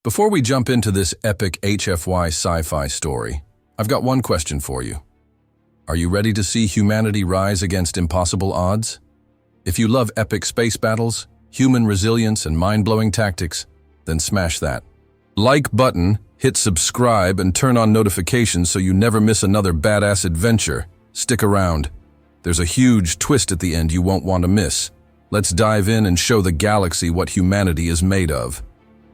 Before we jump into this epic HFY sci-fi story, I've got one question for you. Are you ready to see humanity rise against impossible odds? If you love epic space battles, human resilience, and mind-blowing tactics, then smash that like button, hit subscribe, and turn on notifications so you never miss another badass adventure. Stick around. There's a huge twist at the end you won't want to miss. Let's dive in and show the galaxy what humanity is made of.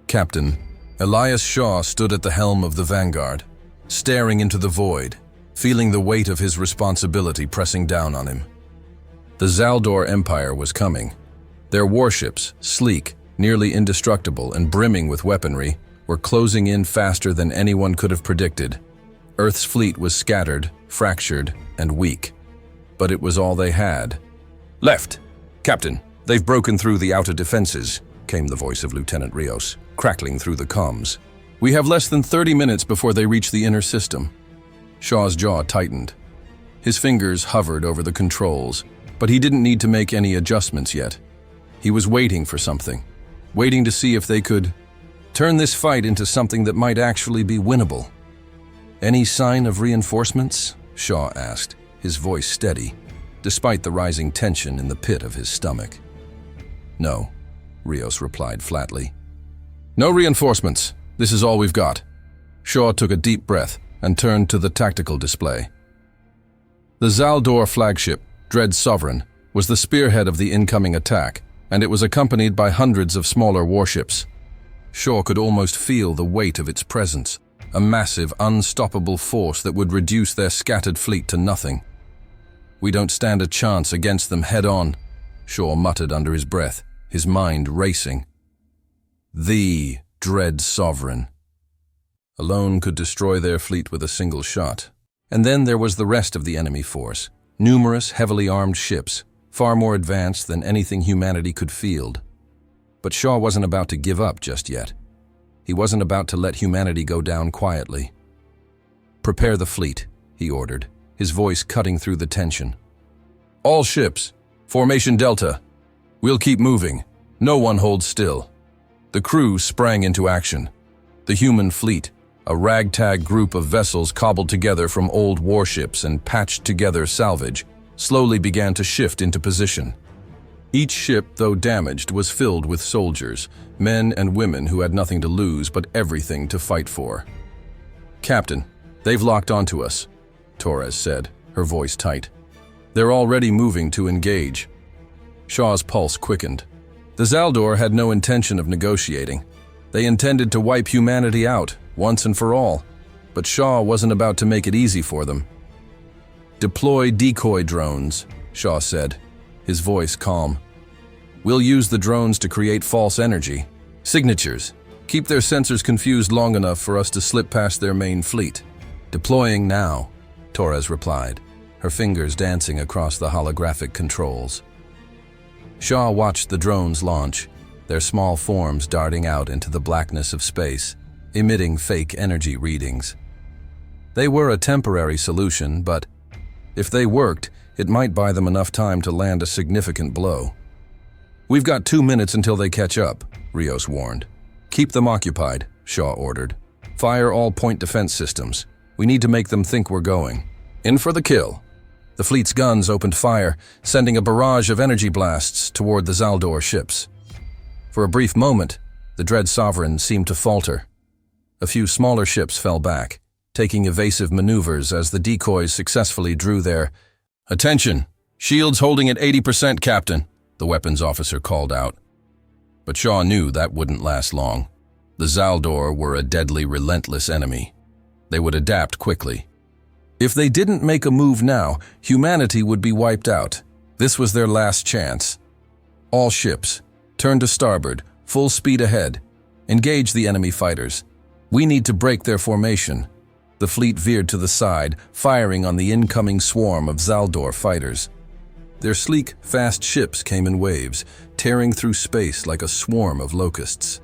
Captain Elias Shaw stood at the helm of the Vanguard, staring into the void, feeling the weight of his responsibility pressing down on him. The Xal'dor Empire was coming. Their warships, sleek, nearly indestructible, and brimming with weaponry, were closing in faster than anyone could have predicted. Earth's fleet was scattered, fractured, and weak. But it was all they had. "Left! Captain, they've broken through the outer defenses," came the voice of Lieutenant Rios, crackling through the comms. "We have less than 30 minutes before they reach the inner system." Shaw's jaw tightened. His fingers hovered over the controls, but he didn't need to make any adjustments yet. He was waiting for something, waiting to see if they could turn this fight into something that might actually be winnable. "Any sign of reinforcements?" Shaw asked, his voice steady, despite the rising tension in the pit of his stomach. "No," Rios replied flatly. "No reinforcements. This is all we've got." Shaw took a deep breath and turned to the tactical display. The Xal'dor flagship, Dread Sovereign, was the spearhead of the incoming attack, and it was accompanied by hundreds of smaller warships. Shaw could almost feel the weight of its presence, a massive, unstoppable force that would reduce their scattered fleet to nothing. "We don't stand a chance against them head-on," Shaw muttered under his breath, his mind racing. The Dread Sovereign alone could destroy their fleet with a single shot. And then there was the rest of the enemy force, numerous heavily armed ships, far more advanced than anything humanity could field. But Shaw wasn't about to give up just yet. He wasn't about to let humanity go down quietly. "Prepare the fleet," he ordered, his voice cutting through the tension. "All ships, formation Delta. We'll keep moving. No one holds still." The crew sprang into action. The human fleet, a ragtag group of vessels cobbled together from old warships and patched together salvage, slowly began to shift into position. Each ship, though damaged, was filled with soldiers, men and women who had nothing to lose but everything to fight for. "Captain, they've locked onto us," Torres said, her voice tight. "They're already moving to engage." Shaw's pulse quickened. The Xal'dor had no intention of negotiating. They intended to wipe humanity out, once and for all, but Shaw wasn't about to make it easy for them. "Deploy decoy drones," Shaw said, his voice calm. "We'll use the drones to create false energy. Signatures. Keep their sensors confused long enough for us to slip past their main fleet." "Deploying now," Torres replied, her fingers dancing across the holographic controls. Shaw watched the drones launch, their small forms darting out into the blackness of space, emitting fake energy readings. They were a temporary solution, but if they worked, it might buy them enough time to land a significant blow. "We've got 2 minutes until they catch up," Rios warned. "Keep them occupied," Shaw ordered. "Fire all point defense systems. We need to make them think we're going. In for the kill." The fleet's guns opened fire, sending a barrage of energy blasts toward the Xal'dor ships. For a brief moment, the Dread Sovereign seemed to falter. A few smaller ships fell back, taking evasive maneuvers as the decoys successfully drew their "Attention! Shields holding at 80%, Captain," the weapons officer called out. But Shaw knew that wouldn't last long. The Xal'dor were a deadly, relentless enemy. They would adapt quickly. If they didn't make a move now, humanity would be wiped out. This was their last chance. "All ships, turn to starboard, full speed ahead. Engage the enemy fighters. We need to break their formation." The fleet veered to the side, firing on the incoming swarm of Xal'dor fighters. Their sleek, fast ships came in waves, tearing through space like a swarm of locusts.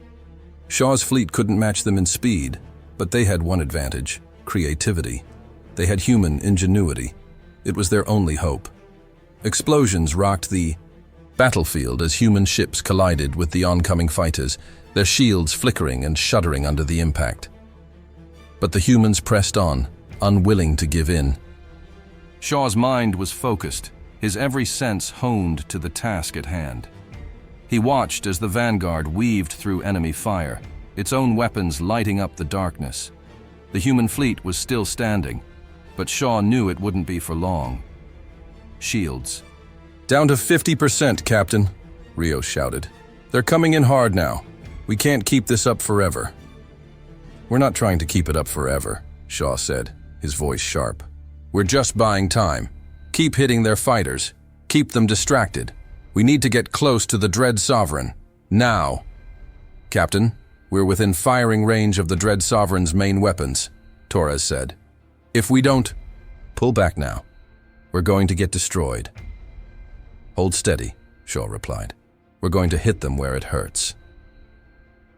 Shaw's fleet couldn't match them in speed, but they had one advantage: creativity. They had human ingenuity. It was their only hope. Explosions rocked the battlefield as human ships collided with the oncoming fighters, their shields flickering and shuddering under the impact. But the humans pressed on, unwilling to give in. Shaw's mind was focused, his every sense honed to the task at hand. He watched as the vanguard weaved through enemy fire, its own weapons lighting up the darkness. The human fleet was still standing, but Shaw knew it wouldn't be for long. Shields. "Down to 50%, Captain," Rios shouted. "They're coming in hard now. We can't keep this up forever." "We're not trying to keep it up forever," Shaw said, his voice sharp. "We're just buying time. Keep hitting their fighters. Keep them distracted. We need to get close to the Dread Sovereign. Now." "Captain, we're within firing range of the Dread Sovereign's main weapons," Torres said. "If we don't, pull back now. We're going to get destroyed." "Hold steady," Shaw replied. "We're going to hit them where it hurts."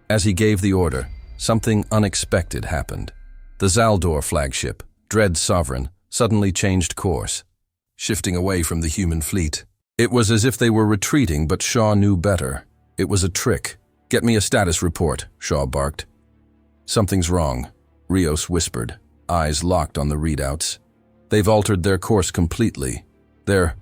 As he gave the order, something unexpected happened. The Xal'dor flagship, Dread Sovereign, suddenly changed course, shifting away from the human fleet. It was as if they were retreating, but Shaw knew better. It was a trick. "Get me a status report," Shaw barked. "Something's wrong," Rios whispered, eyes locked on the readouts. "They've altered their course completely. They're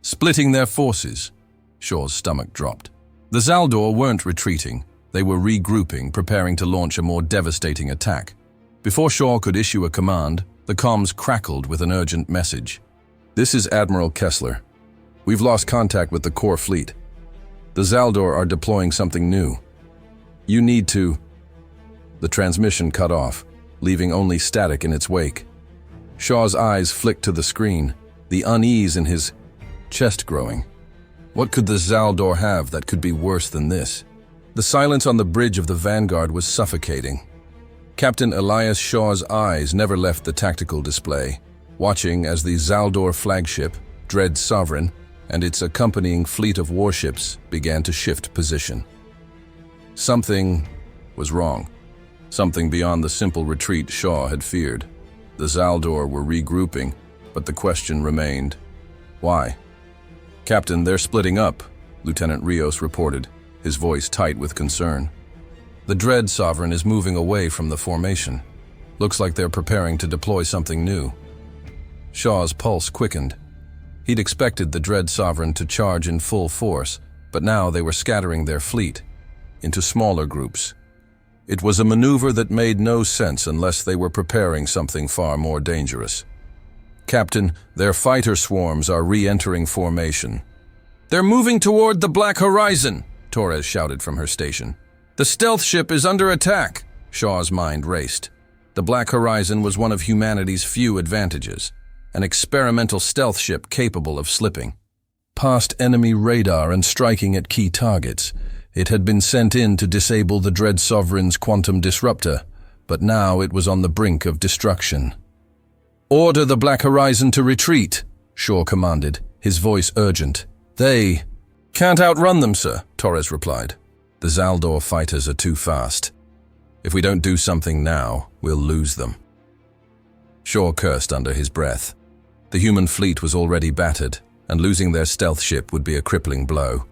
splitting their forces." Shaw's stomach dropped. The Xal'dor weren't retreating. They were regrouping, preparing to launch a more devastating attack. Before Shaw could issue a command, the comms crackled with an urgent message. "This is Admiral Kessler. We've lost contact with the core fleet. The Xal'dor are deploying something new. You need to—" The transmission cut off, leaving only static in its wake. Shaw's eyes flicked to the screen, the unease in his chest growing. What could the Xal'dor have that could be worse than this? The silence on the bridge of the Vanguard was suffocating. Captain Elias Shaw's eyes never left the tactical display, watching as the Xal'dor flagship, Dread Sovereign, and its accompanying fleet of warships began to shift position. Something was wrong. Something beyond the simple retreat Shaw had feared. The Xal'dor were regrouping, but the question remained, why? "Captain, they're splitting up," Lieutenant Rios reported, his voice tight with concern. "The Dread Sovereign is moving away from the formation. Looks like they're preparing to deploy something new." Shaw's pulse quickened. He'd expected the Dread Sovereign to charge in full force, but now they were scattering their fleet into smaller groups. It was a maneuver that made no sense unless they were preparing something far more dangerous. "Captain, their fighter swarms are re-entering formation." "They're moving toward the Black Horizon," Torres shouted from her station. "The stealth ship is under attack." Shaw's mind raced. The Black Horizon was one of humanity's few advantages, an experimental stealth ship capable of slipping past enemy radar and striking at key targets. It had been sent in to disable the Dread Sovereign's quantum disruptor, but now it was on the brink of destruction. "Order the Black Horizon to retreat," Shaw commanded, his voice urgent. "They can't outrun them, sir," Torres replied. "The Xal'dor fighters are too fast. If we don't do something now, we'll lose them." Shaw cursed under his breath. The human fleet was already battered, and losing their stealth ship would be a crippling blow.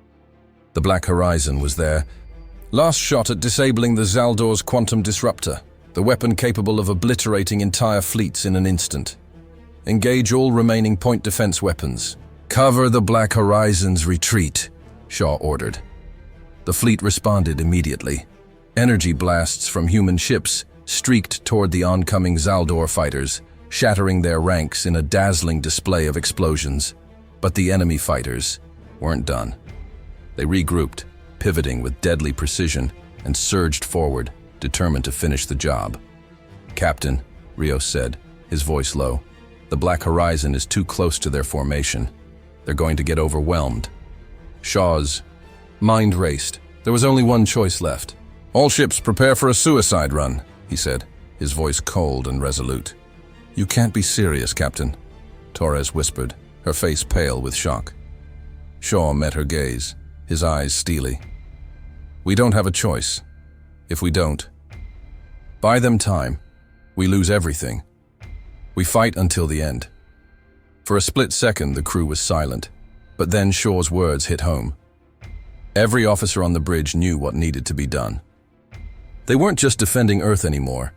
The Black Horizon was their last shot at disabling the Xal'dor's quantum disruptor, the weapon capable of obliterating entire fleets in an instant. "Engage all remaining point defense weapons. Cover the Black Horizon's retreat," Shaw ordered. The fleet responded immediately. Energy blasts from human ships streaked toward the oncoming Xal'dor fighters, shattering their ranks in a dazzling display of explosions. But the enemy fighters weren't done. They regrouped, pivoting with deadly precision, and surged forward, determined to finish the job. "Captain," Rios said, his voice low, "the Black Horizon is too close to their formation. They're going to get overwhelmed." Shaw's mind raced. There was only one choice left. "All ships prepare for a suicide run," he said, his voice cold and resolute. "You can't be serious, Captain," Torres whispered, her face pale with shock. Shaw met her gaze, his eyes steely. "We don't have a choice. If we don't buy them time, we lose everything. We fight until the end." For a split second, the crew was silent, but then Shaw's words hit home. Every officer on the bridge knew what needed to be done. They weren't just defending Earth anymore.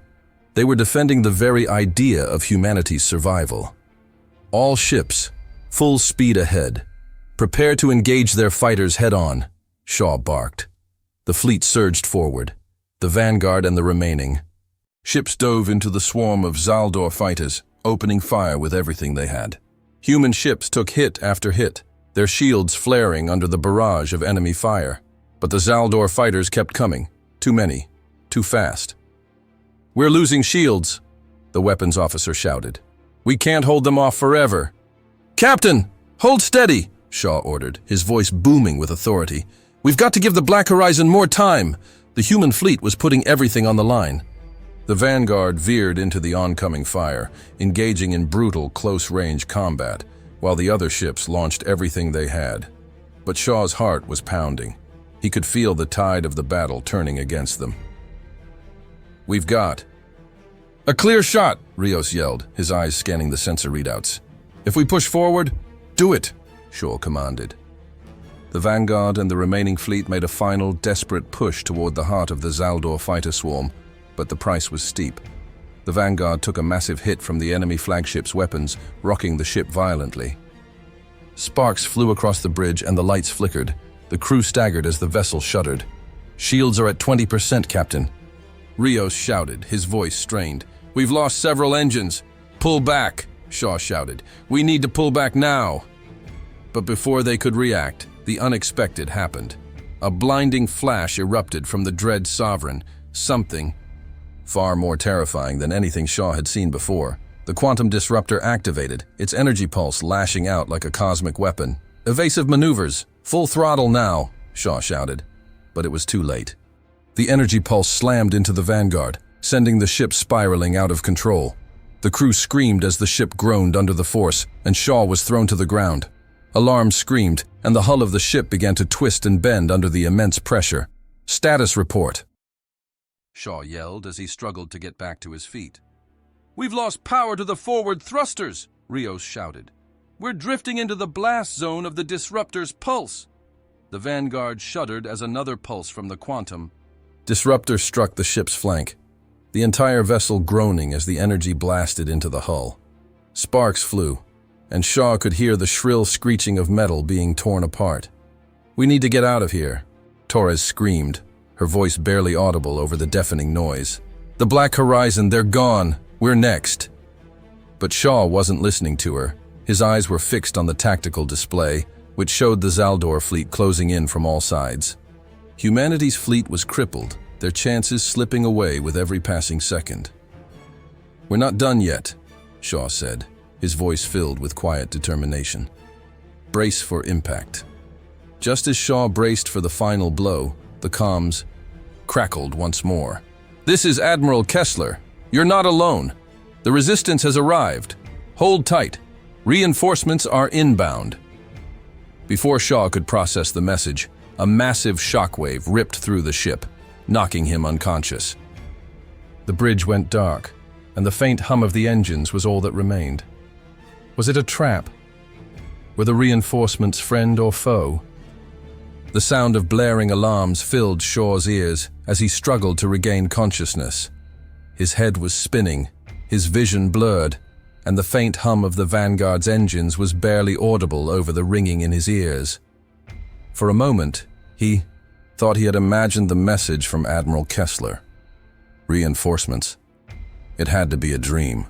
They were defending the very idea of humanity's survival. All ships, full speed ahead. Prepare to engage their fighters head-on, Shaw barked. The fleet surged forward, the vanguard and the remaining. Ships dove into the swarm of Xal'dor fighters, opening fire with everything they had. Human ships took hit after hit, their shields flaring under the barrage of enemy fire. But the Xal'dor fighters kept coming. Too many. Too fast. "We're losing shields," the weapons officer shouted. "We can't hold them off forever." "Captain, hold steady," Shaw ordered, his voice booming with authority. "We've got to give the Black Horizon more time." The human fleet was putting everything on the line. The vanguard veered into the oncoming fire, engaging in brutal close-range combat, while the other ships launched everything they had. But Shaw's heart was pounding. He could feel the tide of the battle turning against them. "We've got..." "A clear shot," Rios yelled, his eyes scanning the sensor readouts. "If we push forward, do it," Shaw commanded. The vanguard and the remaining fleet made a final, desperate push toward the heart of the Xal'dor fighter swarm, but the price was steep. The vanguard took a massive hit from the enemy flagship's weapons, rocking the ship violently. Sparks flew across the bridge and the lights flickered. The crew staggered as the vessel shuddered. "Shields are at 20%, Captain," Rios shouted, his voice strained. "We've lost several engines." "Pull back," Shaw shouted. "We need to pull back now." But before they could react, the unexpected happened. A blinding flash erupted from the dread Sovereign, something far more terrifying than anything Shaw had seen before. The quantum disruptor activated, its energy pulse lashing out like a cosmic weapon. "Evasive maneuvers, full throttle now," Shaw shouted. But it was too late. The energy pulse slammed into the vanguard, sending the ship spiraling out of control. The crew screamed as the ship groaned under the force, and Shaw was thrown to the ground. Alarms screamed, and the hull of the ship began to twist and bend under the immense pressure. "Status report," Shaw yelled as he struggled to get back to his feet. "We've lost power to the forward thrusters," Rios shouted. "We're drifting into the blast zone of the disruptor's pulse." The vanguard shuddered as another pulse from the quantum disruptor struck the ship's flank, the entire vessel groaning as the energy blasted into the hull. Sparks flew, and Shaw could hear the shrill screeching of metal being torn apart. "We need to get out of here," Torres screamed, her voice barely audible over the deafening noise. "The Black Horizon, they're gone. We're next." But Shaw wasn't listening to her. His eyes were fixed on the tactical display, which showed the Xal'dor fleet closing in from all sides. Humanity's fleet was crippled, their chances slipping away with every passing second. "We're not done yet," Shaw said, his voice filled with quiet determination. "Brace for impact." Just as Shaw braced for the final blow, the comms crackled once more. "This is Admiral Kessler. You're not alone. The resistance has arrived. Hold tight. Reinforcements are inbound." Before Shaw could process the message, a massive shockwave ripped through the ship, knocking him unconscious. The bridge went dark, and the faint hum of the engines was all that remained. Was it a trap? Were the reinforcements friend or foe? The sound of blaring alarms filled Shaw's ears as he struggled to regain consciousness. His head was spinning, his vision blurred, and the faint hum of the Vanguard's engines was barely audible over the ringing in his ears. For a moment, he thought he had imagined the message from Admiral Kessler. Reinforcements. It had to be a dream.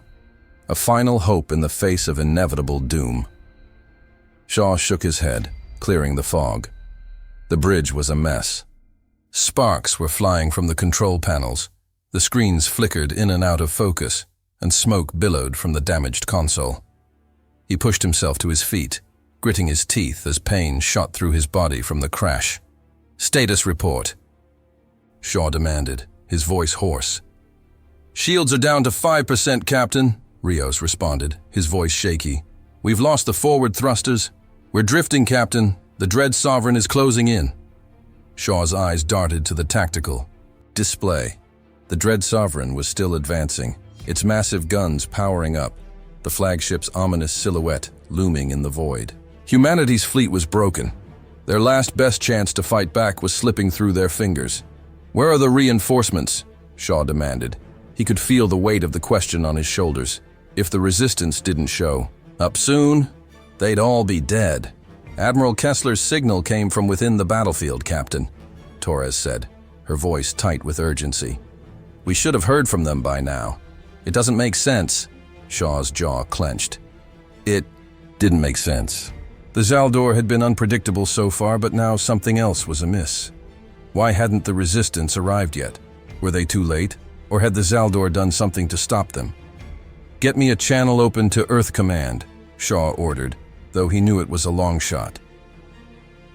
A final hope in the face of inevitable doom. Shaw shook his head, clearing the fog. The bridge was a mess. Sparks were flying from the control panels. The screens flickered in and out of focus, and smoke billowed from the damaged console. He pushed himself to his feet, gritting his teeth as pain shot through his body from the crash. "Status report," Shaw demanded, his voice hoarse. "Shields are down to 5%, Captain," Rios responded, his voice shaky. "We've lost the forward thrusters. We're drifting, Captain. The dread Sovereign is closing in." Shaw's eyes darted to the tactical display. The dread Sovereign was still advancing, its massive guns powering up, the flagship's ominous silhouette looming in the void. Humanity's fleet was broken. Their last best chance to fight back was slipping through their fingers. "Where are the reinforcements?" Shaw demanded. He could feel the weight of the question on his shoulders. If the resistance didn't show up soon, they'd all be dead. "Admiral Kessler's signal came from within the battlefield, Captain," Torres said, her voice tight with urgency. "We should have heard from them by now. It doesn't make sense." Shaw's jaw clenched. It didn't make sense. The Xal'dor had been unpredictable so far, but now something else was amiss. Why hadn't the resistance arrived yet? Were they too late? Or had the Xal'dor done something to stop them? "Get me a channel open to Earth Command," Shaw ordered, though he knew it was a long shot.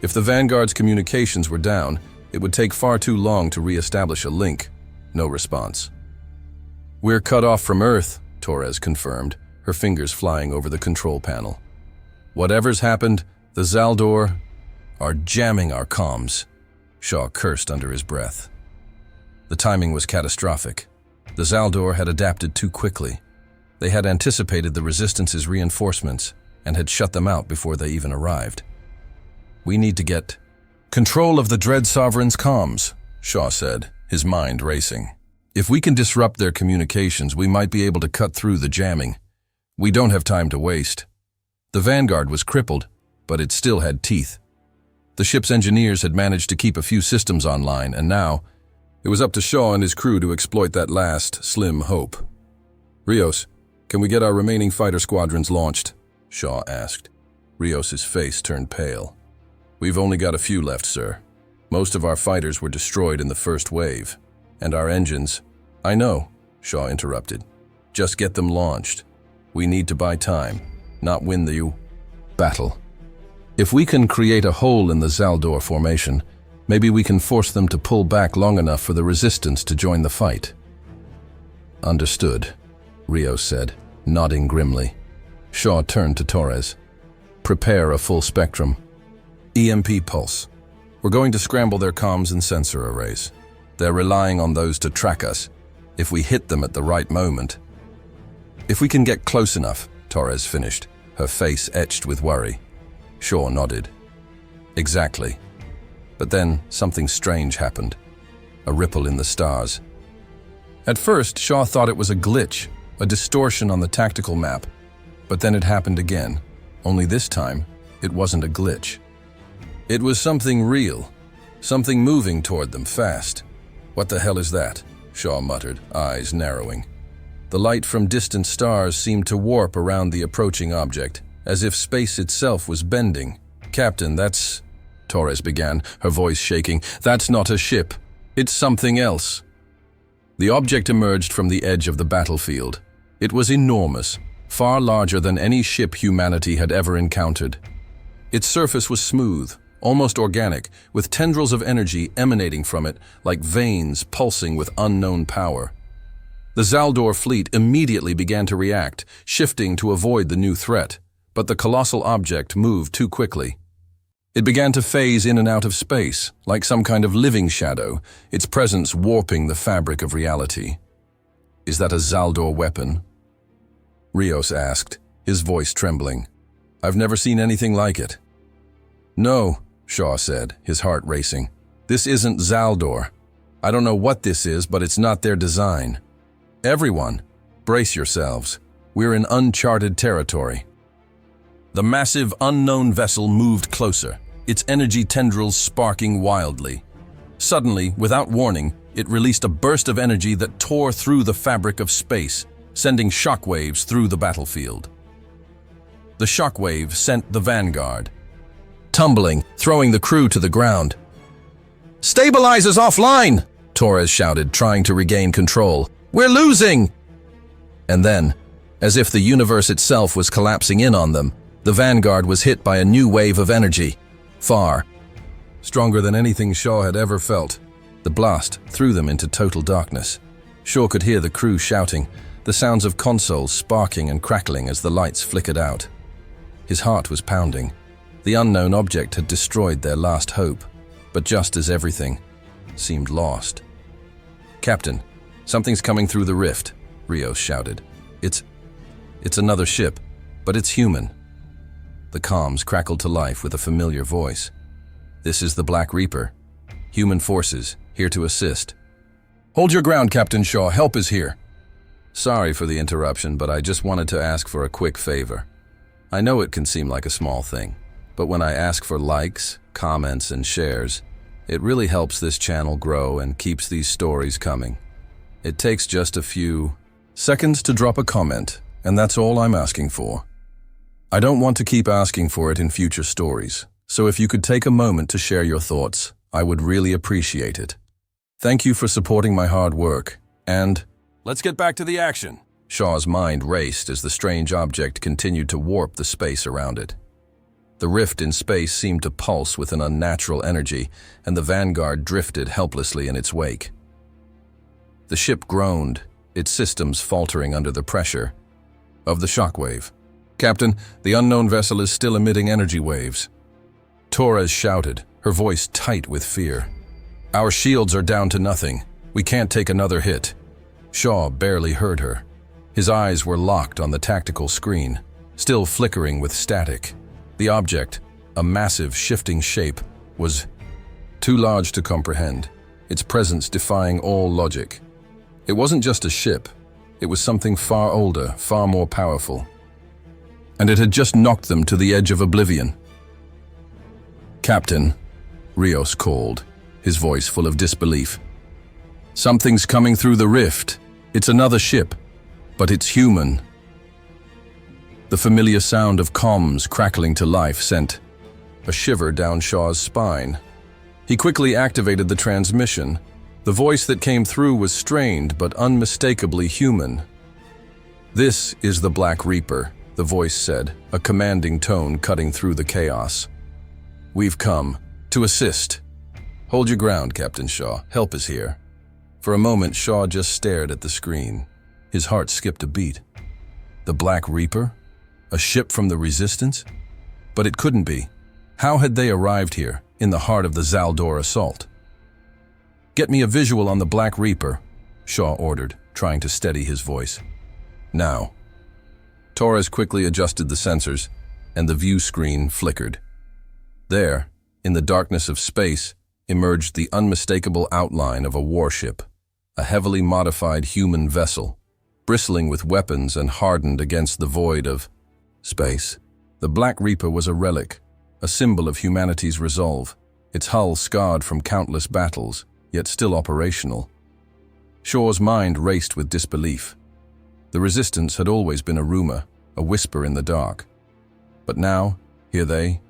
If the Vanguard's communications were down, it would take far too long to re-establish a link. No response. "We're cut off from Earth," Torres confirmed, her fingers flying over the control panel. "Whatever's happened, the Xal'dor are jamming our comms," Shaw cursed under his breath. The timing was catastrophic. The Xal'dor had adapted too quickly. They had anticipated the Resistance's reinforcements and had shut them out before they even arrived. "We need to get control of the Dread Sovereign's comms," Shaw said, his mind racing. "If we can disrupt their communications, we might be able to cut through the jamming. We don't have time to waste." The Vanguard was crippled, but it still had teeth. The ship's engineers had managed to keep a few systems online, and now it was up to Shaw and his crew to exploit that last, slim hope. "Rios, can we get our remaining fighter squadrons launched?" Shaw asked. Rios's face turned pale. "We've only got a few left, sir. Most of our fighters were destroyed in the first wave. And our engines—" "I know," Shaw interrupted. "Just get them launched. We need to buy time, not win the battle. If we can create a hole in the Xal'dor formation, maybe we can force them to pull back long enough for the Resistance to join the fight." "Understood," Rios said, nodding grimly. Shaw turned to Torres. "Prepare a full spectrum. EMP pulse. We're going to scramble their comms and sensor arrays. They're relying on those to track us, if we hit them at the right moment." "If we can get close enough," Torres finished, her face etched with worry. Shaw nodded. "Exactly." But then something strange happened. A ripple in the stars. At first, Shaw thought it was a glitch, a distortion on the tactical map. But then it happened again. Only this time, it wasn't a glitch. It was something real, something moving toward them fast. "What the hell is that?" Shaw muttered, eyes narrowing. The light from distant stars seemed to warp around the approaching object, as if space itself was bending. "Captain, that's—" Torres began, her voice shaking. "That's not a ship. It's something else." The object emerged from the edge of the battlefield. It was enormous, far larger than any ship humanity had ever encountered. Its surface was smooth, almost organic, with tendrils of energy emanating from it like veins pulsing with unknown power. The Xal'dor fleet immediately began to react, shifting to avoid the new threat, but the colossal object moved too quickly. It began to phase in and out of space, like some kind of living shadow, its presence warping the fabric of reality. "Is that a Xal'dor weapon?" Rios asked, his voice trembling. "I've never seen anything like it." "No," Shaw said, his heart racing. "This isn't Xal'dor. I don't know what this is, but it's not their design. Everyone, brace yourselves. We're in uncharted territory." The massive, unknown vessel moved closer, its energy tendrils sparking wildly. Suddenly, without warning, it released a burst of energy that tore through the fabric of space, sending shockwaves through the battlefield. The shockwave sent the Vanguard tumbling, throwing the crew to the ground. "Stabilizers offline!" Torres shouted, trying to regain control. "We're losing!" And then, as if the universe itself was collapsing in on them, the Vanguard was hit by a new wave of energy. Far, stronger than anything Shaw had ever felt. The blast threw them into total darkness. Shaw could hear the crew shouting, the sounds of consoles sparking and crackling as the lights flickered out. His heart was pounding. The unknown object had destroyed their last hope, but just as everything seemed lost. "Captain, something's coming through the rift," Rios shouted. It's another ship, but it's human." The comms crackled to life with a familiar voice. This is the Black Reaper. Human forces, here to assist. Hold your ground, Captain Shaw. Help is here. Sorry for the interruption, but I just wanted to ask for a quick favor. I know it can seem like a small thing, but when I ask for likes, comments, and shares, it really helps this channel grow and keeps these stories coming. It takes just a few seconds to drop a comment, and that's all I'm asking for. I don't want to keep asking for it in future stories, so if you could take a moment to share your thoughts, I would really appreciate it. Thank you for supporting my hard work, and let's get back to the action. Shaw's mind raced as the strange object continued to warp the space around it. The rift in space seemed to pulse with an unnatural energy, and the Vanguard drifted helplessly in its wake. The ship groaned, its systems faltering under the pressure of the shockwave. Captain, the unknown vessel is still emitting energy waves. Torres shouted, her voice tight with fear. Our shields are down to nothing. We can't take another hit. Shaw barely heard her. His eyes were locked on the tactical screen, still flickering with static. The object, a massive shifting shape, was too large to comprehend, its presence defying all logic. It wasn't just a ship. It was something far older, far more powerful. And it had just knocked them to the edge of oblivion. Captain, Rios called, his voice full of disbelief. Something's coming through the rift. It's another ship, but it's human. The familiar sound of comms crackling to life sent a shiver down Shaw's spine. He quickly activated the transmission. The voice that came through was strained but unmistakably human. This is the Black Reaper, the voice said, a commanding tone cutting through the chaos. We've come to assist. Hold your ground, Captain Shaw. Help is here. For a moment, Shaw just stared at the screen. His heart skipped a beat. The Black Reaper? A ship from the Resistance? But it couldn't be. How had they arrived here, in the heart of the Xal'dor assault? Get me a visual on the Black Reaper, Shaw ordered, trying to steady his voice. Now. Torres quickly adjusted the sensors, and the view screen flickered. There, in the darkness of space, emerged the unmistakable outline of a warship, a heavily modified human vessel, bristling with weapons and hardened against the void of space. The Black Reaper was a relic, a symbol of humanity's resolve, its hull scarred from countless battles, yet still operational. Shaw's mind raced with disbelief. The Resistance had always been a rumor, a whisper in the dark. But now, here they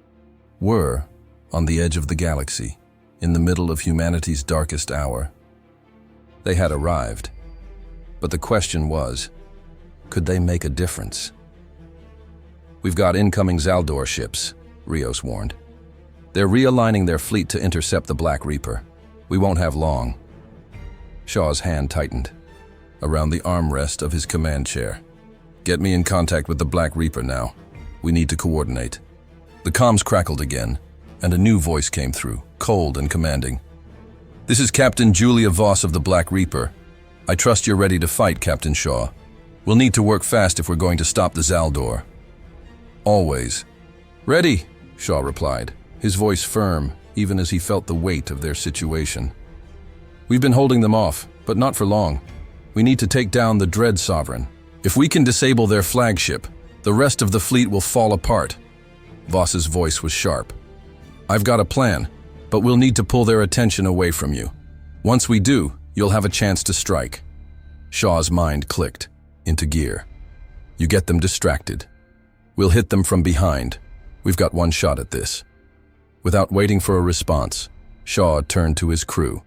were, on the edge of the galaxy, in the middle of humanity's darkest hour. They had arrived. But the question was, could they make a difference? We've got incoming Xal'dor ships, Rios warned. They're realigning their fleet to intercept the Black Reaper. We won't have long. Shaw's hand tightened around the armrest of his command chair. Get me in contact with the Black Reaper now. We need to coordinate. The comms crackled again, and a new voice came through, cold and commanding. This is Captain Julia Voss of the Black Reaper. I trust you're ready to fight, Captain Shaw. We'll need to work fast if we're going to stop the Xal'dor. Always. Ready, Shaw replied, his voice firm, even as he felt the weight of their situation. We've been holding them off, but not for long. We need to take down the Dread Sovereign. If we can disable their flagship, the rest of the fleet will fall apart. Voss's voice was sharp. I've got a plan, but we'll need to pull their attention away from you. Once we do, you'll have a chance to strike. Shaw's mind clicked into gear. You get them distracted. We'll hit them from behind. We've got one shot at this. Without waiting for a response, Shaw turned to his crew.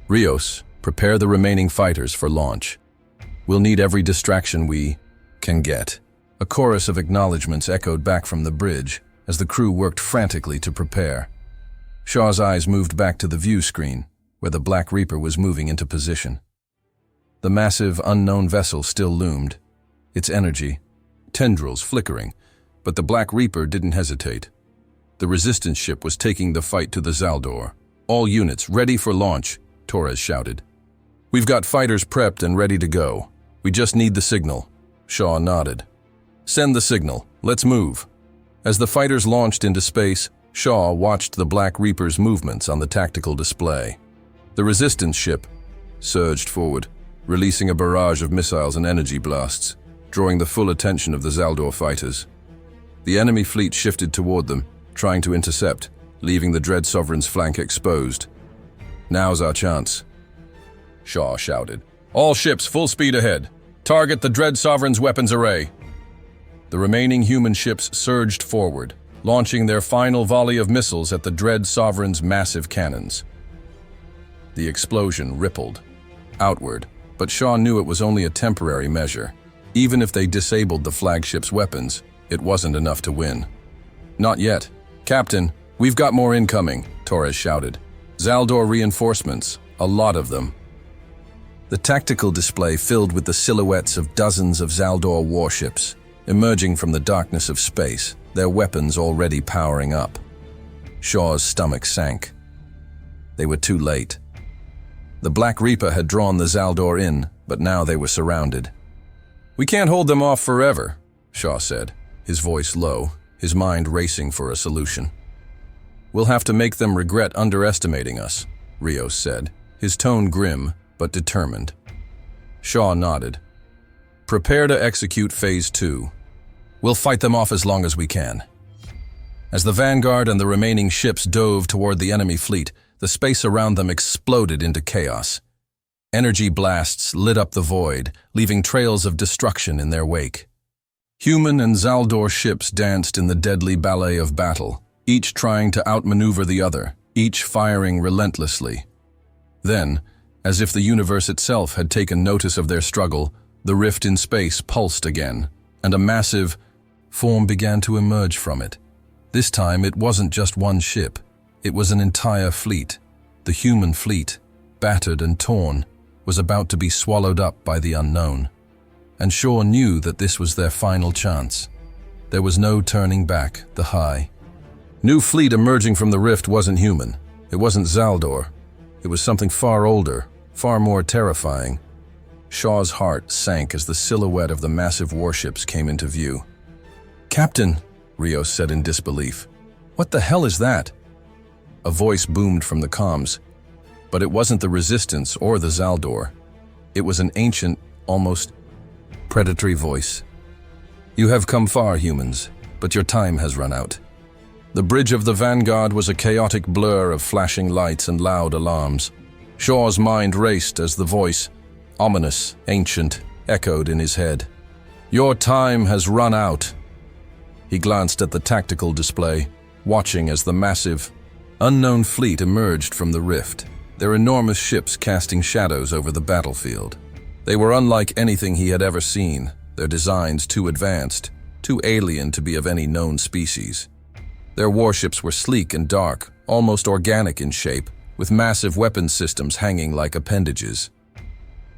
Rios, prepare the remaining fighters for launch. We'll need every distraction we can get. A chorus of acknowledgements echoed back from the bridge as the crew worked frantically to prepare. Shaw's eyes moved back to the view screen, where the Black Reaper was moving into position. The massive, unknown vessel still loomed, its energy, tendrils flickering, but the Black Reaper didn't hesitate. The Resistance ship was taking the fight to the Xal'dor. All units ready for launch, Torres shouted. We've got fighters prepped and ready to go. We just need the signal. Shaw nodded. Send the signal. Let's move. As the fighters launched into space, Shaw watched the Black Reaper's movements on the tactical display. The resistance ship surged forward, releasing a barrage of missiles and energy blasts, drawing the full attention of the Xal'dor fighters. The enemy fleet shifted toward them, trying to intercept, leaving the Dread Sovereign's flank exposed. "Now's our chance," Shaw shouted. "All ships full speed ahead. Target the Dread Sovereign's weapons array." The remaining human ships surged forward, launching their final volley of missiles at the Dread Sovereign's massive cannons. The explosion rippled outward, but Shaw knew it was only a temporary measure. Even if they disabled the flagship's weapons, it wasn't enough to win. "Not yet. Captain, we've got more incoming," Torres shouted. "Xal'dor reinforcements, a lot of them." The tactical display filled with the silhouettes of dozens of Xal'dor warships, emerging from the darkness of space, their weapons already powering up. Shaw's stomach sank. They were too late. The Black Reaper had drawn the Xal'dor in, but now they were surrounded. "We can't hold them off forever," Shaw said, his voice low, his mind racing for a solution. "We'll have to make them regret underestimating us," Rios said, his tone grim but determined. Shaw nodded. "Prepare to execute Phase 2. We'll fight them off as long as we can." As the Vanguard and the remaining ships dove toward the enemy fleet, the space around them exploded into chaos. Energy blasts lit up the void, leaving trails of destruction in their wake. Human and Xal'dor ships danced in the deadly ballet of battle, each trying to outmaneuver the other, each firing relentlessly. Then, as if the universe itself had taken notice of their struggle, the rift in space pulsed again, and a massive form began to emerge from it. This time it wasn't just one ship. It was an entire fleet. The human fleet, battered and torn, was about to be swallowed up by the unknown. And Shaw knew that this was their final chance. There was no turning back, the high. New fleet emerging from the rift wasn't human. It wasn't Xal'dor. It was something far older, far more terrifying. Shaw's heart sank as the silhouette of the massive warships came into view. "Captain," Rios said in disbelief, "what the hell is that?" A voice boomed from the comms, but it wasn't the Resistance or the Xal'dor. It was an ancient, almost predatory voice. "You have come far, humans, but your time has run out." The bridge of the Vanguard was a chaotic blur of flashing lights and loud alarms. Shaw's mind raced as the voice, ominous, ancient, echoed in his head. "Your time has run out." He glanced at the tactical display, watching as the massive, unknown fleet emerged from the rift, their enormous ships casting shadows over the battlefield. They were unlike anything he had ever seen, their designs too advanced, too alien to be of any known species. Their warships were sleek and dark, almost organic in shape, with massive weapon systems hanging like appendages.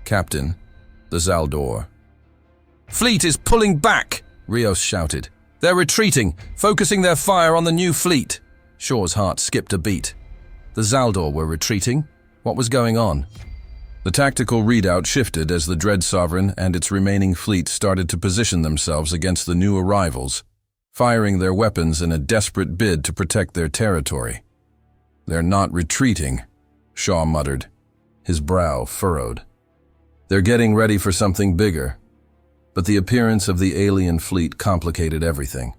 "Captain, the Xal'dor." "Fleet is pulling back!" Rios shouted. "They're retreating, focusing their fire on the new fleet." Shaw's heart skipped a beat. The Xal'dor were retreating? What was going on? The tactical readout shifted as the Dread Sovereign and its remaining fleet started to position themselves against the new arrivals, firing their weapons in a desperate bid to protect their territory. "They're not retreating," Shaw muttered, his brow furrowed. "They're getting ready for something bigger." But the appearance of the alien fleet complicated everything.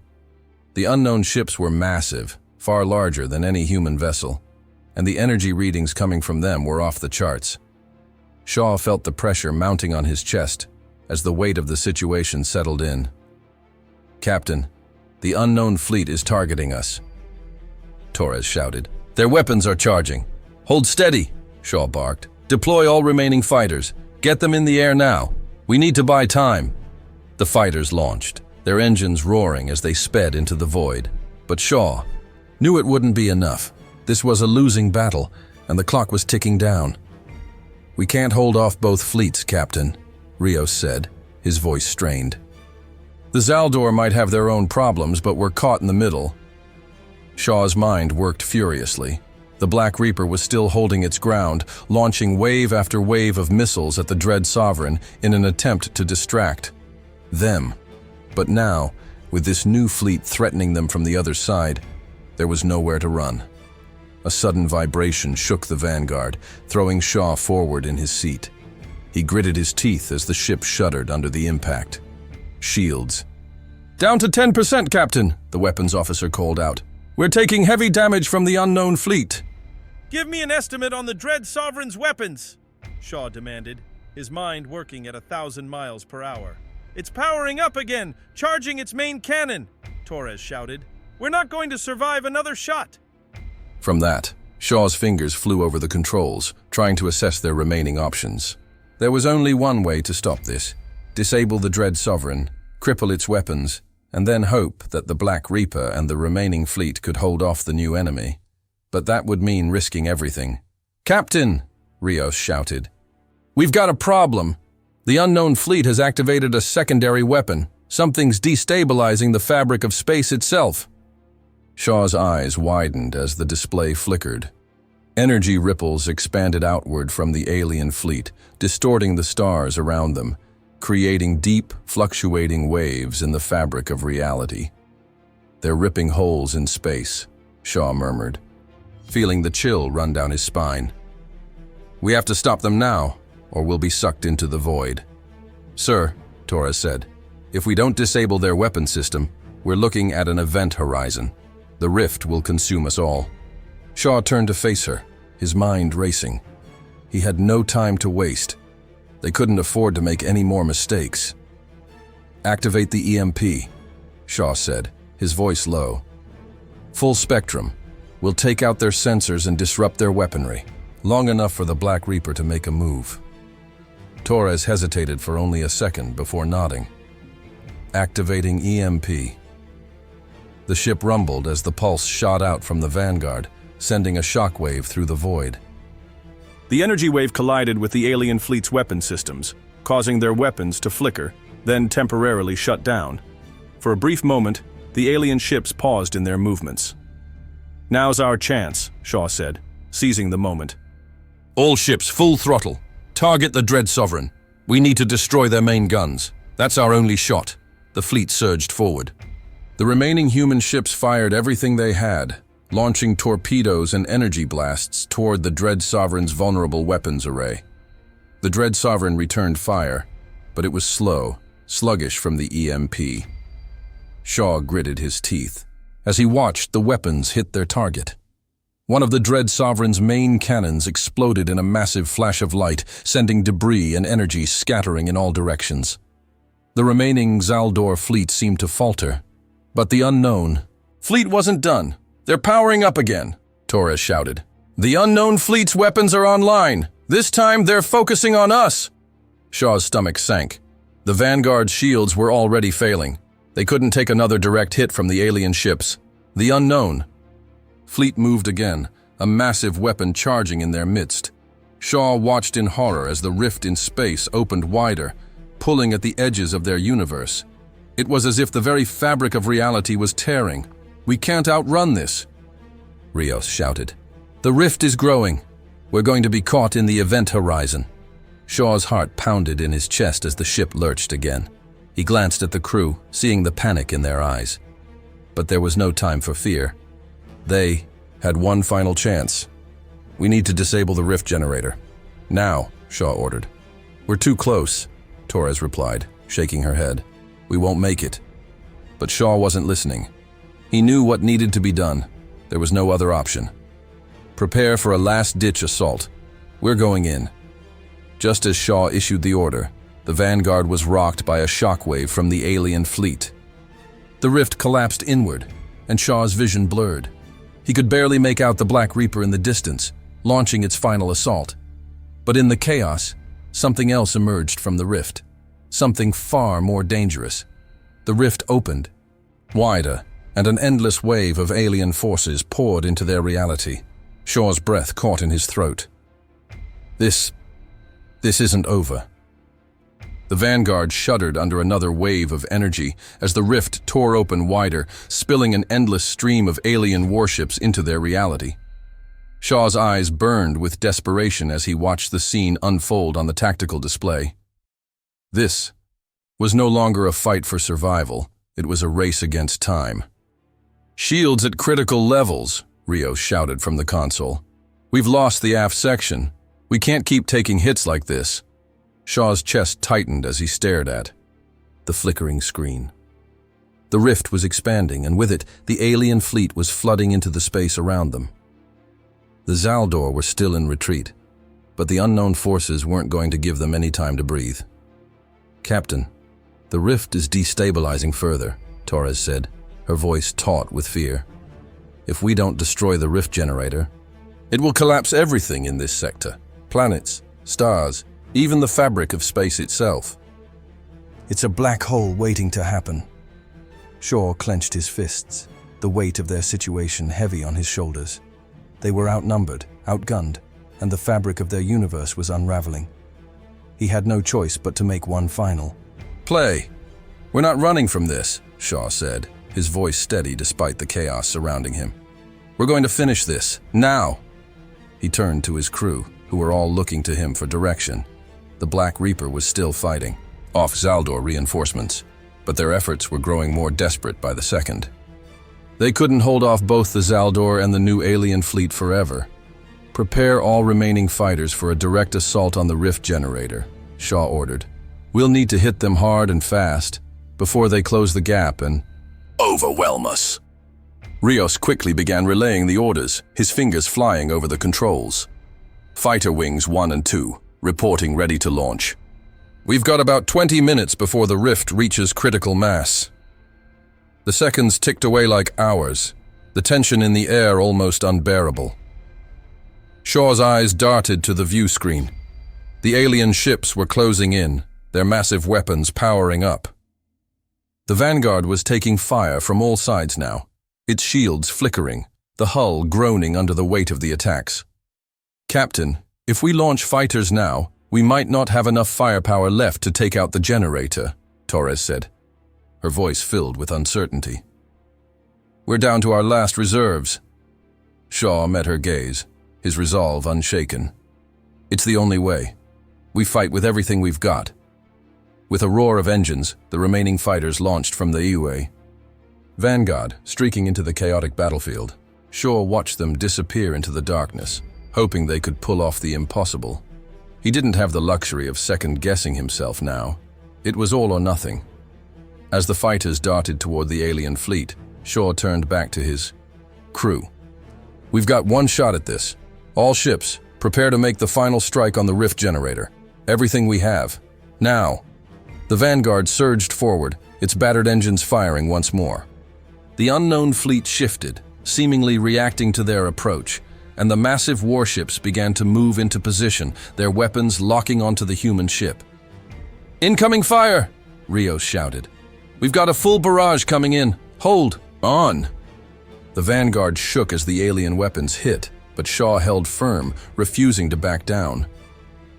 The unknown ships were massive, far larger than any human vessel, and the energy readings coming from them were off the charts. Shaw felt the pressure mounting on his chest as the weight of the situation settled in. "Captain, the unknown fleet is targeting us," Torres shouted. "Their weapons are charging." "Hold steady," Shaw barked. "Deploy all remaining fighters. Get them in the air now. We need to buy time." The fighters launched, their engines roaring as they sped into the void. But Shaw knew it wouldn't be enough. This was a losing battle, and the clock was ticking down. "We can't hold off both fleets, Captain," Rios said, his voice strained. "The Xal'dor might have their own problems, but we're caught in the middle." Shaw's mind worked furiously. The Black Reaper was still holding its ground, launching wave after wave of missiles at the Dread Sovereign in an attempt to distract them. But now, with this new fleet threatening them from the other side, There was nowhere to run. A sudden vibration shook the Vanguard, throwing Shaw forward in his seat. He gritted his teeth as the ship shuddered under the impact. Shields. "Down to 10%, Captain," the weapons officer called out. "We're taking heavy damage from the unknown fleet." "Give me an estimate on the Dread Sovereign's weapons," Shaw demanded, his mind working at 1,000 miles per hour. "It's powering up again, charging its main cannon," Torres shouted. "We're not going to survive another shot." From that, Shaw's fingers flew over the controls, trying to assess their remaining options. There was only one way to stop this: disable the Dread Sovereign, cripple its weapons, and then hope that the Black Reaper and the remaining fleet could hold off the new enemy. But that would mean risking everything. "Captain!" Rios shouted. "We've got a problem. The unknown fleet has activated a secondary weapon. Something's destabilizing the fabric of space itself." Shaw's eyes widened as the display flickered. Energy ripples expanded outward from the alien fleet, distorting the stars around them, creating deep, fluctuating waves in the fabric of reality. "They're ripping holes in space," Shaw murmured, feeling the chill run down his spine. "We have to stop them now, or we'll be sucked into the void." "Sir," Torres said, "if we don't disable their weapon system, we're looking at an event horizon. The rift will consume us all." Shaw turned to face her, his mind racing. He had no time to waste. They couldn't afford to make any more mistakes. "Activate the EMP," Shaw said, his voice low. "Full spectrum. We'll take out their sensors and disrupt their weaponry, long enough for the Black Reaper to make a move." Torres hesitated for only a second before nodding. "Activating EMP." The ship rumbled as the pulse shot out from the Vanguard, sending a shockwave through the void. The energy wave collided with the alien fleet's weapon systems, causing their weapons to flicker, then temporarily shut down. For a brief moment, the alien ships paused in their movements. "Now's our chance," Shaw said, seizing the moment. "All ships, full throttle. Target the Dread Sovereign. We need to destroy their main guns. That's our only shot." The fleet surged forward. The remaining human ships fired everything they had, launching torpedoes and energy blasts toward the Dread Sovereign's vulnerable weapons array. The Dread Sovereign returned fire, but it was slow, sluggish from the EMP. Shaw gritted his teeth as he watched the weapons hit their target. One of the Dread Sovereign's main cannons exploded in a massive flash of light, sending debris and energy scattering in all directions. The remaining Xal'dor fleet seemed to falter, but the unknown fleet wasn't done. "They're powering up again," Torres shouted. "The unknown fleet's weapons are online. This time they're focusing on us." Shaw's stomach sank. The Vanguard's shields were already failing. They couldn't take another direct hit from the alien ships. The unknown fleet moved again, a massive weapon charging in their midst. Shaw watched in horror as the rift in space opened wider, pulling at the edges of their universe. It was as if the very fabric of reality was tearing. "We can't outrun this," Rios shouted. "The rift is growing. We're going to be caught in the event horizon." Shaw's heart pounded in his chest as the ship lurched again. He glanced at the crew, seeing the panic in their eyes. But there was no time for fear. They had one final chance. "We need to disable the rift generator. Now," Shaw ordered. "We're too close," Torres replied, shaking her head. "We won't make it." But Shaw wasn't listening. He knew what needed to be done. There was no other option. "Prepare for a last-ditch assault. We're going in." Just as Shaw issued the order, the Vanguard was rocked by a shockwave from the alien fleet. The rift collapsed inward, and Shaw's vision blurred. He could barely make out the Black Reaper in the distance, launching its final assault. But in the chaos, something else emerged from the rift. Something far more dangerous. The rift opened, wider, and an endless wave of alien forces poured into their reality. Shaw's breath caught in his throat. This isn't over." The Vanguard shuddered under another wave of energy as the rift tore open wider, spilling an endless stream of alien warships into their reality. Shaw's eyes burned with desperation as he watched the scene unfold on the tactical display. This was no longer a fight for survival, it was a race against time. "Shields at critical levels," Rios shouted from the console. "We've lost the aft section. We can't keep taking hits like this." Shaw's chest tightened as he stared at the flickering screen. The rift was expanding, and with it, the alien fleet was flooding into the space around them. The Xal'dor were still in retreat, but the unknown forces weren't going to give them any time to breathe. "Captain, the rift is destabilizing further," Torres said, her voice taut with fear. "If we don't destroy the rift generator, it will collapse everything in this sector. Planets, stars, even the fabric of space itself." "It's a black hole waiting to happen." Shaw clenched his fists, the weight of their situation heavy on his shoulders. They were outnumbered, outgunned, and the fabric of their universe was unraveling. He had no choice but to make one final "Play. We're not running from this," Shaw said, his voice steady despite the chaos surrounding him. "We're going to finish this, now." He turned to his crew, who were all looking to him for direction. The Black Reaper was still fighting off Xal'dor reinforcements, but their efforts were growing more desperate by the second. They couldn't hold off both the Xal'dor and the new alien fleet forever. "Prepare all remaining fighters for a direct assault on the rift generator," Shaw ordered. "We'll need to hit them hard and fast before they close the gap and overwhelm us." Rios quickly began relaying the orders, his fingers flying over the controls. "Fighter wings 1 and 2, reporting ready to launch. We've got about 20 minutes before the rift reaches critical mass." The seconds ticked away like hours, the tension in the air almost unbearable. Shaw's eyes darted to the view screen. The alien ships were closing in, their massive weapons powering up. The Vanguard was taking fire from all sides now, its shields flickering, the hull groaning under the weight of the attacks. "Captain, if we launch fighters now, we might not have enough firepower left to take out the generator," Torres said, her voice filled with uncertainty. "We're down to our last reserves." Shaw met her gaze, his resolve unshaken. "It's the only way. We fight with everything we've got." With a roar of engines, the remaining fighters launched from the EUA. Vanguard, streaking into the chaotic battlefield, Shaw watched them disappear into the darkness, hoping they could pull off the impossible. He didn't have the luxury of second-guessing himself now. It was all or nothing. As the fighters darted toward the alien fleet, Shaw turned back to his crew. "We've got one shot at this. All ships, prepare to make the final strike on the rift generator. Everything we have. Now." The Vanguard surged forward, its battered engines firing once more. The unknown fleet shifted, seemingly reacting to their approach, and the massive warships began to move into position, their weapons locking onto the human ship. "Incoming fire!" Rios shouted. "We've got a full barrage coming in. Hold on." The Vanguard shook as the alien weapons hit, but Shaw held firm, refusing to back down.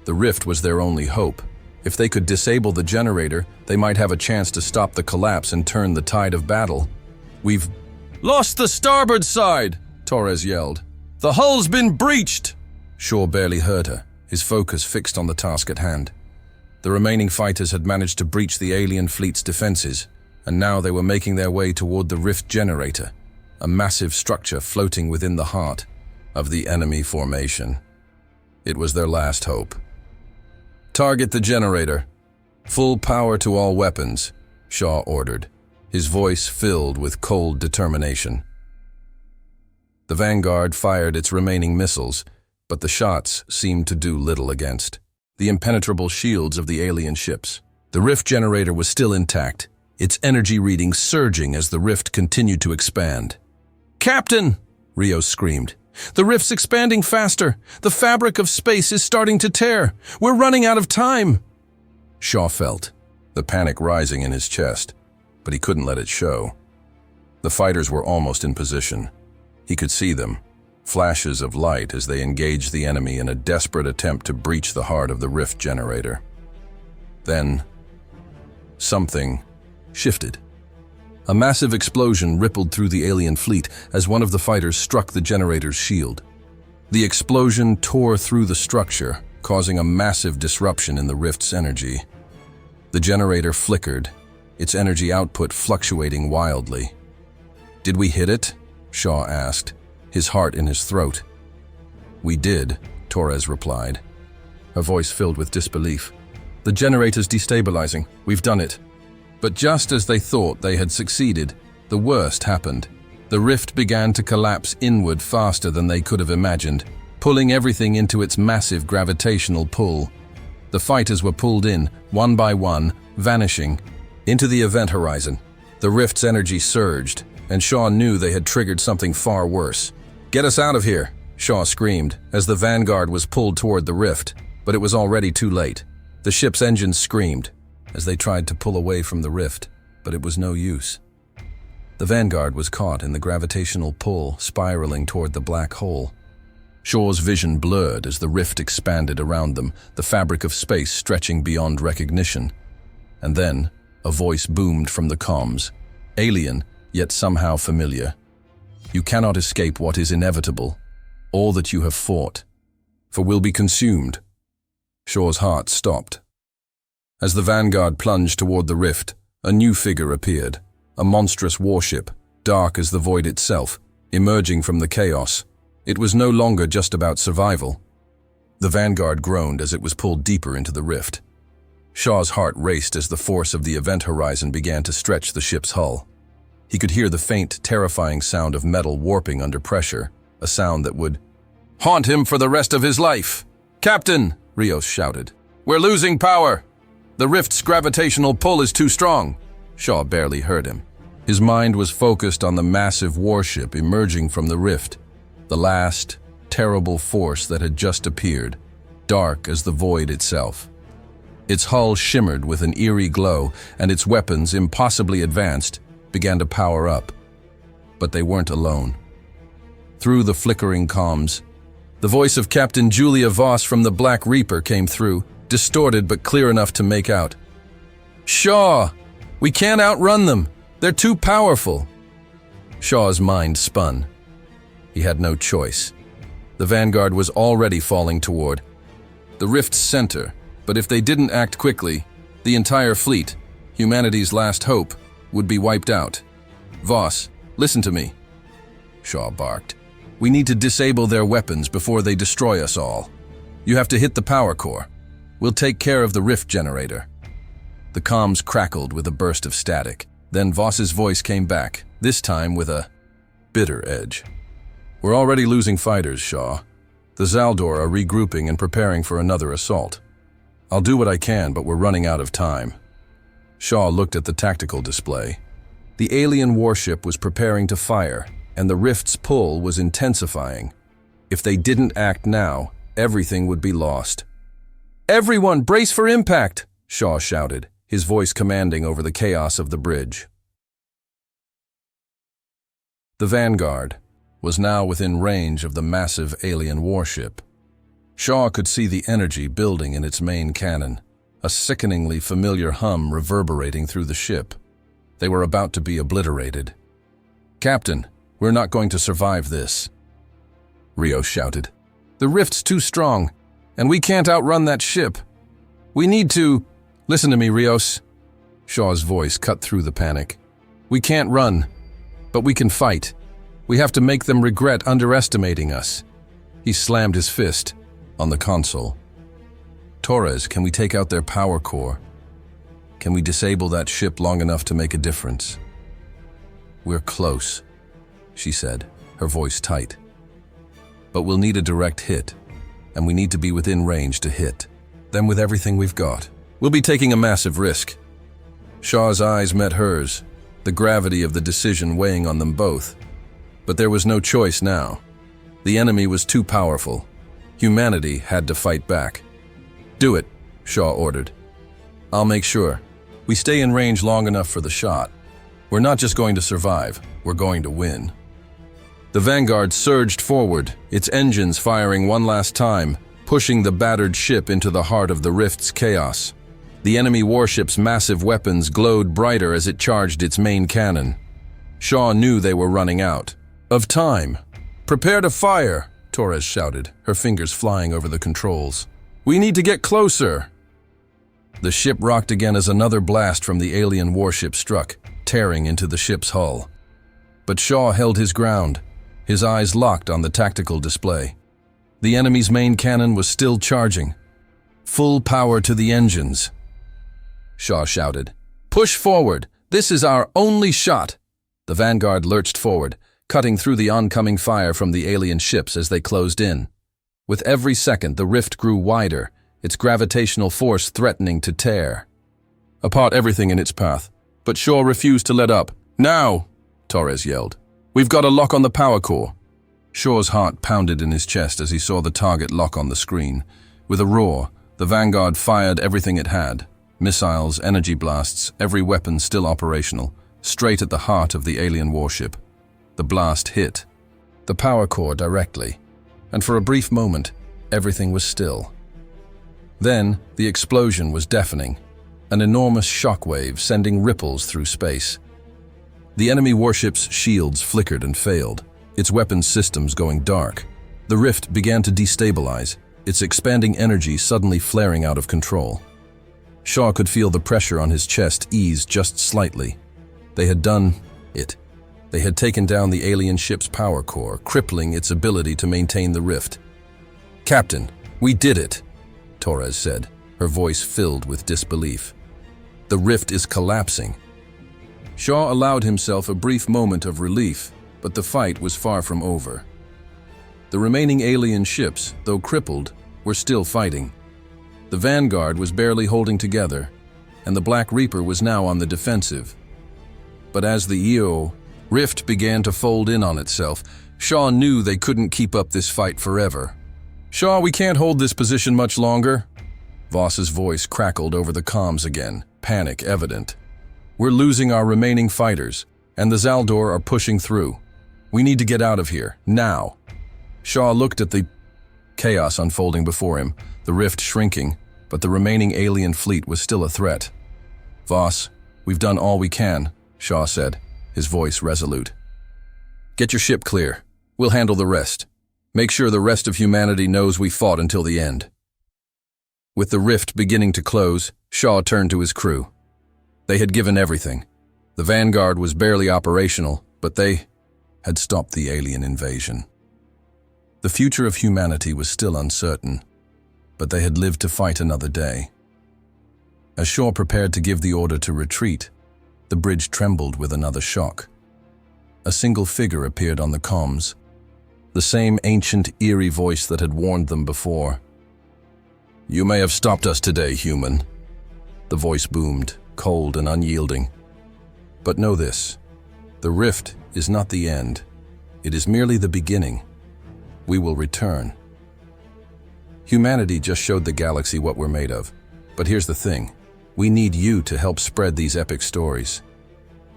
The rift was their only hope. If they could disable the generator, they might have a chance to stop the collapse and turn the tide of battle. "We've lost the starboard side!" Torres yelled. "The hull's been breached!" Shaw barely heard her, his focus fixed on the task at hand. The remaining fighters had managed to breach the alien fleet's defenses, and now they were making their way toward the rift generator, a massive structure floating within the heart of the enemy formation. It was their last hope. "Target the generator. Full power to all weapons," Shaw ordered, his voice filled with cold determination. The Vanguard fired its remaining missiles, but the shots seemed to do little against the impenetrable shields of the alien ships. The rift generator was still intact, its energy readings surging as the rift continued to expand. "Captain!" Rios screamed. "The rift's expanding faster. The fabric of space is starting to tear. We're running out of time." Shaw felt the panic rising in his chest, but he couldn't let it show. The fighters were almost in position. He could see them, flashes of light as they engaged the enemy in a desperate attempt to breach the heart of the rift generator. Then, something shifted. A massive explosion rippled through the alien fleet as one of the fighters struck the generator's shield. The explosion tore through the structure, causing a massive disruption in the rift's energy. The generator flickered, its energy output fluctuating wildly. "Did we hit it?" Shaw asked, his heart in his throat. "We did," Torres replied, her voice filled with disbelief. "The generator's destabilizing. We've done it." But just as they thought they had succeeded, the worst happened. The rift began to collapse inward faster than they could have imagined, pulling everything into its massive gravitational pull. The fighters were pulled in, one by one, vanishing into the event horizon. The rift's energy surged, and Shaw knew they had triggered something far worse. "Get us out of here," Shaw screamed, as the Vanguard was pulled toward the rift, but it was already too late. The ship's engines screamed as they tried to pull away from the rift, but it was no use. The Vanguard was caught in the gravitational pull, spiraling toward the black hole. Shaw's vision blurred as the rift expanded around them, the fabric of space stretching beyond recognition. And then, a voice boomed from the comms, alien, yet somehow familiar. "You cannot escape what is inevitable, all that you have fought, for will be consumed." Shaw's heart stopped. As the Vanguard plunged toward the rift, a new figure appeared, a monstrous warship, dark as the void itself, emerging from the chaos. It was no longer just about survival. The Vanguard groaned as it was pulled deeper into the rift. Shaw's heart raced as the force of the event horizon began to stretch the ship's hull. He could hear the faint, terrifying sound of metal warping under pressure, a sound that would haunt him for the rest of his life. "Captain!" Rios shouted. "We're losing power! The rift's gravitational pull is too strong." Shaw barely heard him. His mind was focused on the massive warship emerging from the rift, the last, terrible force that had just appeared, dark as the void itself. Its hull shimmered with an eerie glow, and its weapons, impossibly advanced, began to power up. But they weren't alone. Through the flickering comms, the voice of Captain Julia Voss from the Black Reaper came through, distorted but clear enough to make out. "Shaw! We can't outrun them! They're too powerful!" Shaw's mind spun. He had no choice. The Vanguard was already falling toward the rift's center, but if they didn't act quickly, the entire fleet, humanity's last hope, would be wiped out. "Voss, listen to me," Shaw barked. "We need to disable their weapons before they destroy us all. You have to hit the power core. We'll take care of the rift generator." The comms crackled with a burst of static. Then Voss's voice came back, this time with a bitter edge. "We're already losing fighters, Shaw. The Xal'dor are regrouping and preparing for another assault. I'll do what I can, but we're running out of time." Shaw looked at the tactical display. The alien warship was preparing to fire, and the rift's pull was intensifying. If they didn't act now, everything would be lost. "Everyone, brace for impact!" Shaw shouted, his voice commanding over the chaos of the bridge. The Vanguard was now within range of the massive alien warship. Shaw could see the energy building in its main cannon, a sickeningly familiar hum reverberating through the ship. They were about to be obliterated. "Captain, we're not going to survive this," Rios shouted. "The rift's too strong, and we can't outrun that ship. We need to—" "Listen to me, Rios." Shaw's voice cut through the panic. "We can't run, but we can fight. We have to make them regret underestimating us." He slammed his fist on the console. "Torres, can we take out their power core? Can we disable that ship long enough to make a difference?" "We're close," she said, her voice tight. "But we'll need a direct hit, and we need to be within range to hit. Then with everything we've got, we'll be taking a massive risk." Shaw's eyes met hers, the gravity of the decision weighing on them both. But there was no choice now. The enemy was too powerful. Humanity had to fight back. "Do it," Shaw ordered. "I'll make sure. We stay in range long enough for the shot. We're not just going to survive, we're going to win." The Vanguard surged forward, its engines firing one last time, pushing the battered ship into the heart of the rift's chaos. The enemy warship's massive weapons glowed brighter as it charged its main cannon. Shaw knew they were running out of time. "Prepare to fire," Torres shouted, her fingers flying over the controls. "We need to get closer." The ship rocked again as another blast from the alien warship struck, tearing into the ship's hull. But Shaw held his ground, his eyes locked on the tactical display. The enemy's main cannon was still charging. Full power to the engines. Shaw shouted, "Push forward! This is our only shot!" The vanguard lurched forward, cutting through the oncoming fire from the alien ships as they closed in. With every second, the rift grew wider, its gravitational force threatening to tear apart everything in its path. But Shaw refused to let up. "Now!" Torres yelled. "We've got a lock on the power core." Shaw's heart pounded in his chest as he saw the target lock on the screen. With a roar, the Vanguard fired everything it had. Missiles, energy blasts, every weapon still operational, straight at the heart of the alien warship. The blast hit the power core directly, and for a brief moment, everything was still. Then, the explosion was deafening, an enormous shockwave sending ripples through space. The enemy warship's shields flickered and failed, its weapons systems going dark. The rift began to destabilize, its expanding energy suddenly flaring out of control. Shaw could feel the pressure on his chest ease just slightly. They had done it. They had taken down the alien ship's power core, crippling its ability to maintain the rift. "Captain, we did it," Torres said, her voice filled with disbelief. "The rift is collapsing." Shaw allowed himself a brief moment of relief, but the fight was far from over. The remaining alien ships, though crippled, were still fighting. The Vanguard was barely holding together, and the Black Reaper was now on the defensive. But as the EO rift began to fold in on itself, Shaw knew they couldn't keep up this fight forever. "Shaw, we can't hold this position much longer." Voss's voice crackled over the comms again, panic evident. "We're losing our remaining fighters, and the Xal'dor are pushing through. We need to get out of here, now." Shaw looked at the chaos unfolding before him, the rift shrinking, but the remaining alien fleet was still a threat. "Voss, we've done all we can," Shaw said, his voice resolute. "Get your ship clear. We'll handle the rest. Make sure the rest of humanity knows we fought until the end." With the rift beginning to close, Shaw turned to his crew. They had given everything. The Vanguard was barely operational, but they had stopped the alien invasion. The future of humanity was still uncertain, but they had lived to fight another day. As Shaw prepared to give the order to retreat, the bridge trembled with another shock. A single figure appeared on the comms, the same ancient, eerie voice that had warned them before. "You may have stopped us today, human." The voice boomed, cold and unyielding. "But know this, the rift is not the end. It is merely the beginning. We will return. Humanity just showed the galaxy what we're made of. But here's the thing, we need you to help spread these epic stories.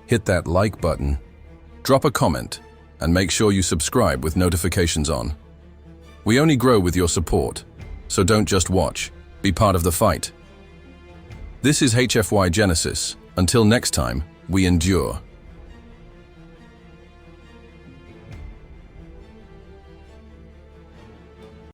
Hit that like button, drop a comment, and make sure you subscribe with notifications on. We only grow with your support, so don't just watch, be part of the fight. This is HFY Genesis. Until next time, we endure.